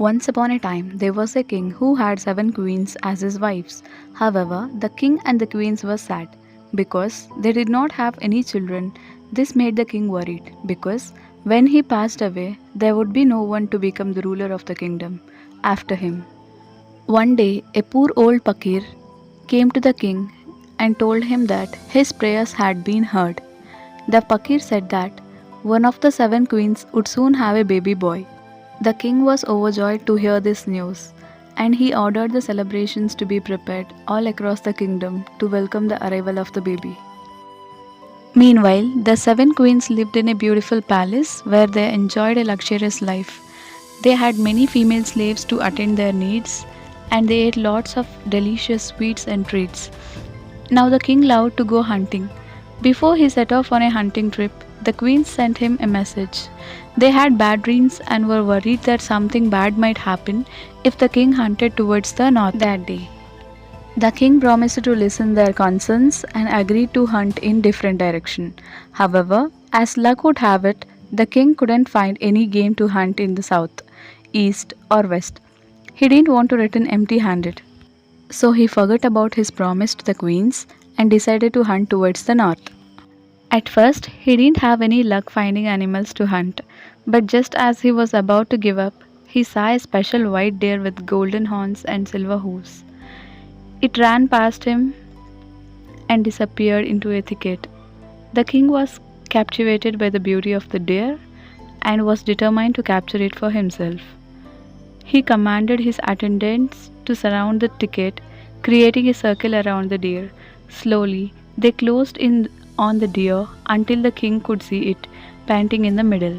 Once upon a time, there was a king who had 7 queens as his wives. However, the king and the queens were sad because they did not have any children. This made the king worried because when he passed away, there would be no one to become the ruler of the kingdom after him. One day, a poor old fakir came to the king and told him that his prayers had been heard. The fakir said that one of the 7 queens would soon have a baby boy. The king was overjoyed to hear this news, and he ordered the celebrations to be prepared all across the kingdom to welcome the arrival of the baby. Meanwhile, the 7 queens lived in a beautiful palace where they enjoyed a luxurious life. They had many female slaves to attend their needs, and they ate lots of delicious sweets and treats. Now the king loved to go hunting. Before he set off on a hunting trip, the queens sent him a message. They had bad dreams and were worried that something bad might happen if the king hunted towards the north that day. The king promised to listen their concerns and agreed to hunt in different direction. However, as luck would have it, the king couldn't find any game to hunt in the south, east or west. He didn't want to return empty-handed. So he forgot about his promise to the queens and decided to hunt towards the north. At first, he didn't have any luck finding animals to hunt, but just as he was about to give up, he saw a special white deer with golden horns and silver hooves. It ran past him and disappeared into a thicket. The king was captivated by the beauty of the deer and was determined to capture it for himself. He commanded his attendants to surround the thicket, creating a circle around the deer. Slowly, they closed in on the deer until the king could see it panting in the middle.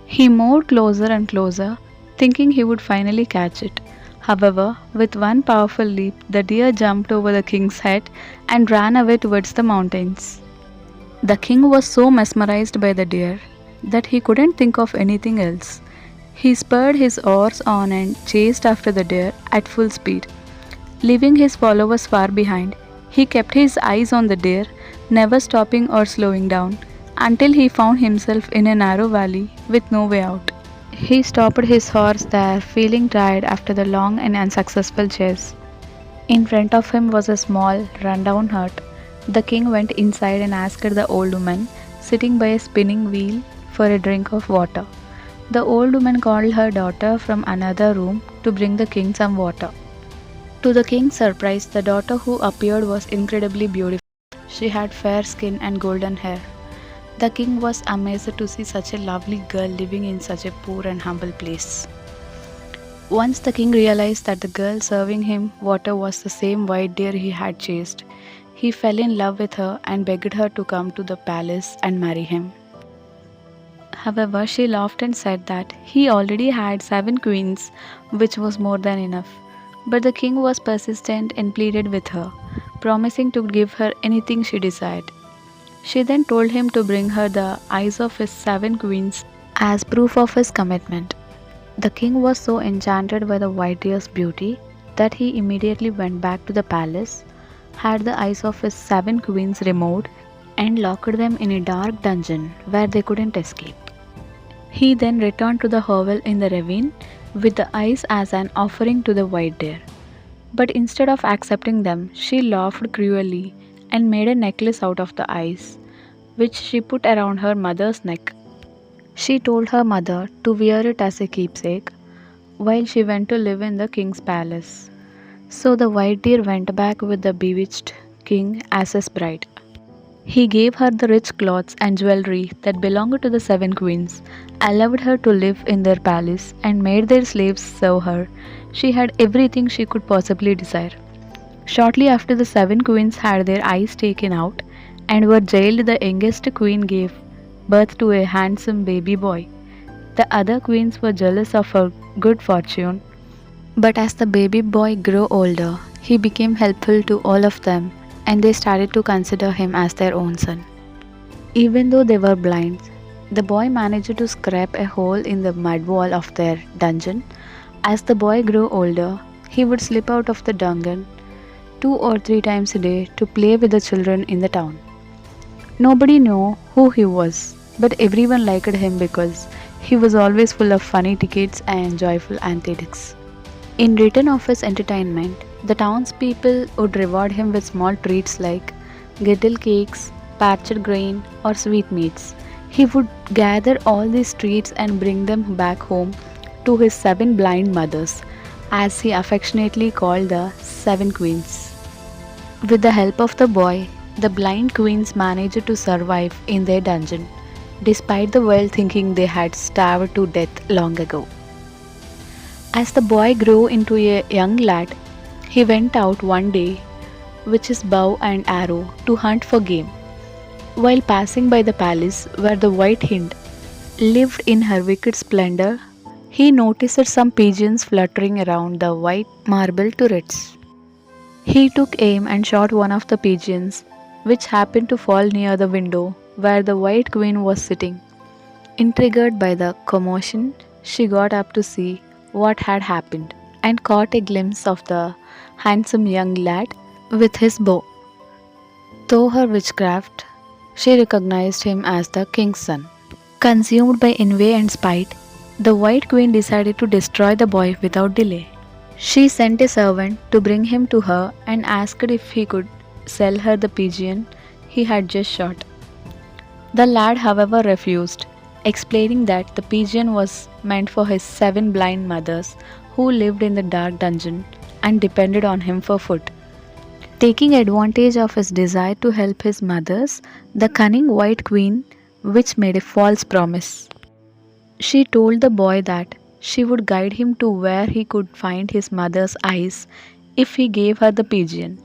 He moved closer and closer, thinking he would finally catch it. However, with one powerful leap, the deer jumped over the king's head and ran away towards the mountains. The king was so mesmerized by the deer that he couldn't think of anything else. He spurred his horse on and chased after the deer at full speed. Leaving his followers far behind, he kept his eyes on the deer, never stopping or slowing down, until he found himself in a narrow valley with no way out. He stopped his horse there, feeling tired after the long and unsuccessful chase. In front of him was a small, rundown hut. The king went inside and asked the old woman, sitting by a spinning wheel, for a drink of water. The old woman called her daughter from another room to bring the king some water. To the king's surprise, the daughter who appeared was incredibly beautiful. She had fair skin and golden hair. The king was amazed to see such a lovely girl living in such a poor and humble place. Once the king realized that the girl serving him water was the same white deer he had chased, he fell in love with her and begged her to come to the palace and marry him. However, she laughed and said that he already had 7 queens, which was more than enough. But the king was persistent and pleaded with her, promising to give her anything she desired. She then told him to bring her the eyes of his 7 queens as proof of his commitment. The king was so enchanted by the white deer's beauty that he immediately went back to the palace, had the eyes of his 7 queens removed, and locked them in a dark dungeon where they couldn't escape. He then returned to the hovel in the ravine with the eyes as an offering to the white deer. But instead of accepting them, she laughed cruelly and made a necklace out of the eyes, which she put around her mother's neck. She told her mother to wear it as a keepsake while she went to live in the king's palace. So the white deer went back with the bewitched king as his bride. He gave her the rich clothes and jewelry that belonged to the 7 queens, allowed her to live in their palace, and made their slaves serve her. She had everything she could possibly desire. Shortly after the 7 queens had their eyes taken out and were jailed, the youngest queen gave birth to a handsome baby boy. The other queens were jealous of her good fortune, but as the baby boy grew older, he became helpful to all of them, and they started to consider him as their own son. Even though they were blind, the boy managed to scrape a hole in the mud wall of their dungeon. As the boy grew older, he would slip out of the dungeon 2 or 3 times a day to play with the children in the town. Nobody knew who he was, but everyone liked him because He was always full of funny tickets and joyful antics. In return of his entertainment, the townspeople would reward him with small treats like girdle cakes, parched grain, or sweetmeats. He would gather all these treats and bring them back home to his seven blind mothers, as he affectionately called the seven queens. With the help of the boy, the blind queens managed to survive in their dungeon, despite the world thinking they had starved to death long ago. As the boy grew into a young lad, he went out one day with his bow and arrow to hunt for game. While passing by the palace where the White Hind lived in her wicked splendor, he noticed some pigeons fluttering around the white marble turrets. He took aim and shot one of the pigeons, which happened to fall near the window where the White Queen was sitting. Intrigued by the commotion, she got up to see what had happened and caught a glimpse of the handsome young lad with his bow. Through her witchcraft, she recognized him as the king's son. Consumed by envy and spite, the White Queen decided to destroy the boy without delay. She sent a servant to bring him to her and asked if he could sell her the pigeon he had just shot. The lad, however, refused, explaining that the pigeon was meant for his seven blind mothers who lived in the dark dungeon and depended on him for food. Taking advantage of his desire to help his mothers, the cunning White Queen witch made a false promise. She told the boy that she would guide him to where he could find his mother's eyes if he gave her the pigeon.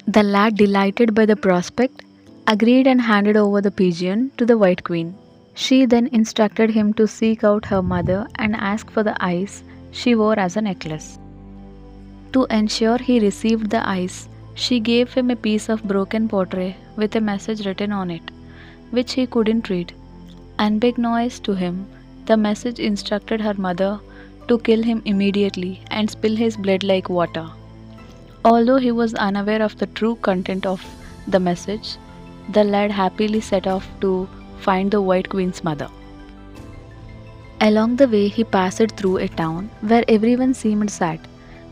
The lad, delighted by the prospect, agreed and handed over the pigeon to the White Queen. She then instructed him to seek out her mother and ask for the eyes she wore as a necklace. To ensure he received the eyes, she gave him a piece of broken pottery with a message written on it, which he couldn't read. Unbeknownst to him, the message instructed her mother to kill him immediately and spill his blood like water. Although he was unaware of the true content of the message, the lad happily set off to find the White Queen's mother. Along the way, he passed through a town where everyone seemed sad.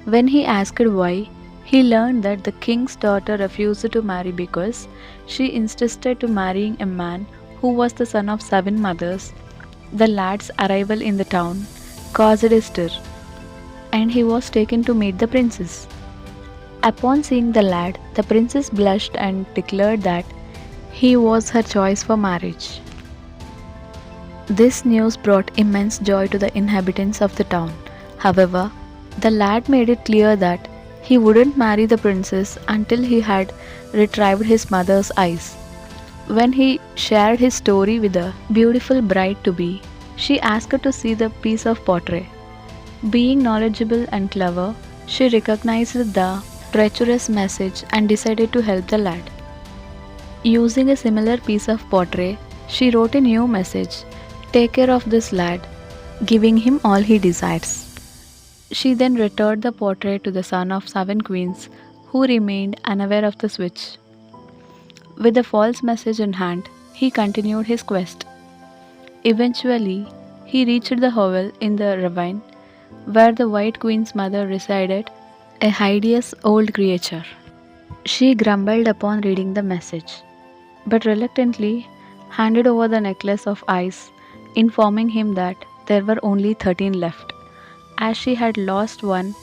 When he asked why, he learned that the king's daughter refused to marry because she insisted to marrying a man who was the son of seven mothers. The lad's arrival in the town caused a stir, and he was taken to meet the princess. Upon seeing the lad, the princess blushed and declared that he was her choice for marriage. This news brought immense joy to the inhabitants of the town. However, the lad made it clear that he wouldn't marry the princess until he had retrieved his mother's eyes. When he shared his story with the beautiful bride-to-be, she asked to see the piece of pottery. Being knowledgeable and clever, she recognized the treacherous message and decided to help the lad. Using a similar piece of pottery, she wrote a new message: "Take care of this lad, giving him all he desires." She then returned the portrait to the son of seven queens, who remained unaware of the switch. With the false message in hand, he continued his quest. Eventually, he reached the hovel in the ravine where the White Queen's mother resided, a hideous old creature. She grumbled upon reading the message, but reluctantly handed over the necklace of eyes, informing him that there were only 13 left, as she had lost one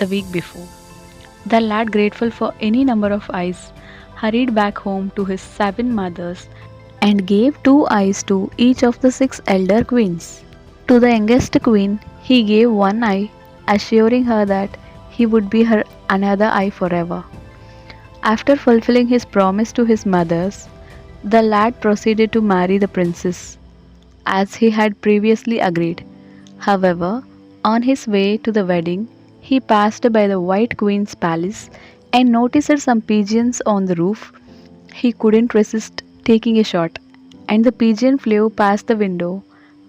the week before. The lad, grateful for any number of eyes, hurried back home to his seven mothers and gave 2 eyes to each of the 6 elder queens. To the youngest queen, he gave 1 eye, assuring her that he would be her another eye forever. After fulfilling his promise to his mothers, the lad proceeded to marry the princess, as he had previously agreed. However, on his way to the wedding, he passed by the White Queen's palace and noticed some pigeons on the roof. He couldn't resist taking a shot, and the pigeon flew past the window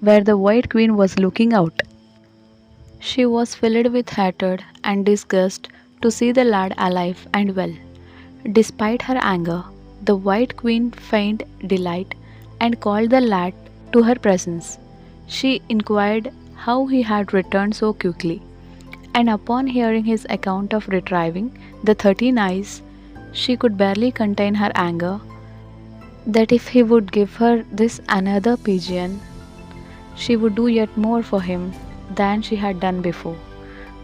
where the White Queen was looking out. She was filled with hatred and disgust to see the lad alive and well. Despite her anger, the White Queen feigned delight and called the lad to her presence. She inquired how he had returned so quickly, and upon hearing his account of retrieving the 13 eyes, she could barely contain her anger that if he would give her this another pigeon, she would do yet more for him than she had done before,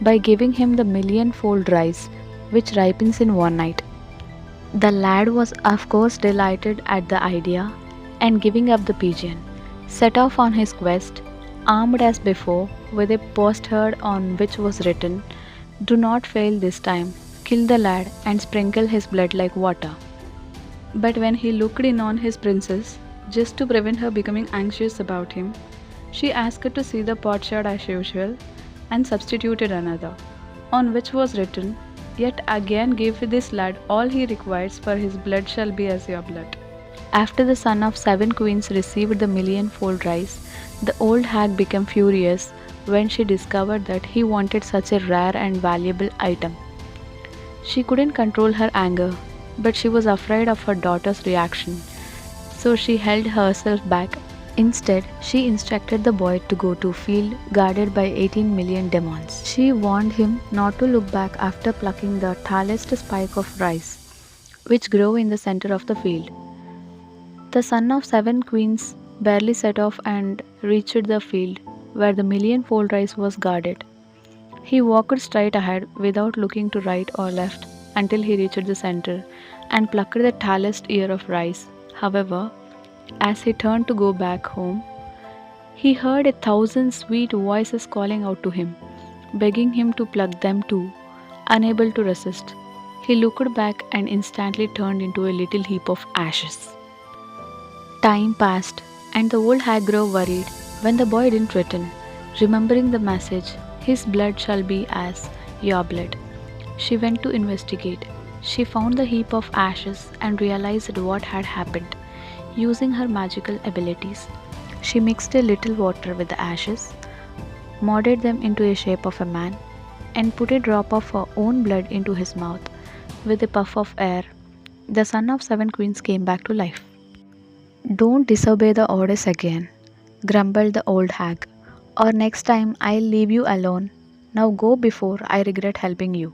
by giving him the millionfold rice which ripens in one night. The lad was of course delighted at the idea, and giving up the pigeon, set off on his quest, armed as before with a postcard on which was written, "Do not fail this time, kill the lad and sprinkle his blood like water." But when he looked in on his princess, just to prevent her becoming anxious about him, she asked her to see the potsherd as usual and substituted another, on which was written, "Yet again give this lad all he requires, for his blood shall be as your blood." After the son of 7 queens received the millionfold rice, the old hag became furious when she discovered that he wanted such a rare and valuable item. She couldn't control her anger, but she was afraid of her daughter's reaction, so she held herself back. Instead, she instructed the boy to go to field guarded by 18 million demons. She warned him not to look back after plucking the tallest spike of rice, which grew in the center of the field. The son of 7 queens barely set off and reached the field where the millionfold rice was guarded. He walked straight ahead without looking to right or left until he reached the center and plucked the tallest ear of rice. However, as he turned to go back home, he heard 1,000 sweet voices calling out to him, begging him to pluck them too. Unable to resist, he looked back and instantly turned into a little heap of ashes. Time passed, and the old hag grew worried when the boy didn't return. Remembering the message, "His blood shall be as your blood," she went to investigate. She found the heap of ashes and realized what had happened. Using her magical abilities, she mixed a little water with the ashes, molded them into a shape of a man, and put a drop of her own blood into his mouth. With a puff of air, the son of 7 queens came back to life. "Don't disobey the orders again," grumbled the old hag, "or next time I'll leave you alone. Now go before I regret helping you."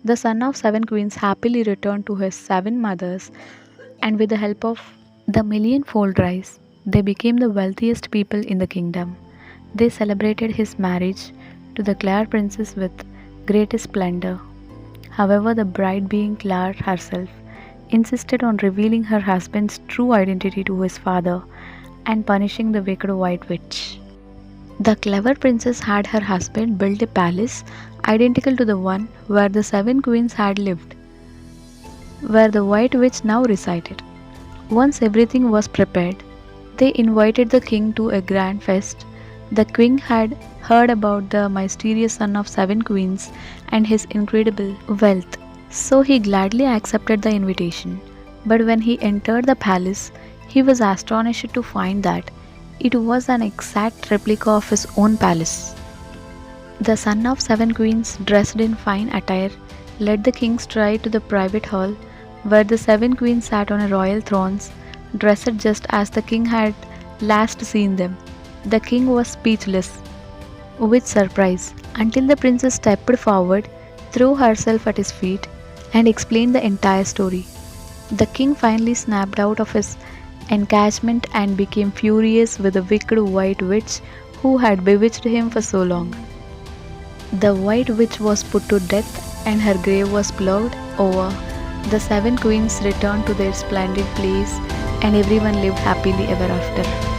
The son of 7 queens happily returned to his 7 mothers, and with the help of the millionfold rice, they became the wealthiest people in the kingdom. They celebrated his marriage to the Clare princess with greatest splendor. However, the bride, being Clare herself, insisted on revealing her husband's true identity to his father and punishing the wicked white witch. The clever princess had her husband build a palace identical to the one where the 7 queens had lived, where the white witch now resided. Once everything was prepared, they invited the king to a grand feast. The king had heard about the mysterious son of 7 queens and his incredible wealth, so he gladly accepted the invitation. But when he entered the palace, he was astonished to find that it was an exact replica of his own palace. The son of 7 queens, dressed in fine attire, led the king straight to the private hall where the 7 queens sat on a royal thrones, dressed just as the king had last seen them. The king was speechless with surprise until the princess stepped forward, threw herself at his feet, and explained the entire story. The king finally snapped out of his encagement and became furious with the wicked white witch who had bewitched him for so long. The white witch was put to death and her grave was plowed over. The 7 queens returned to their splendid place and everyone lived happily ever after.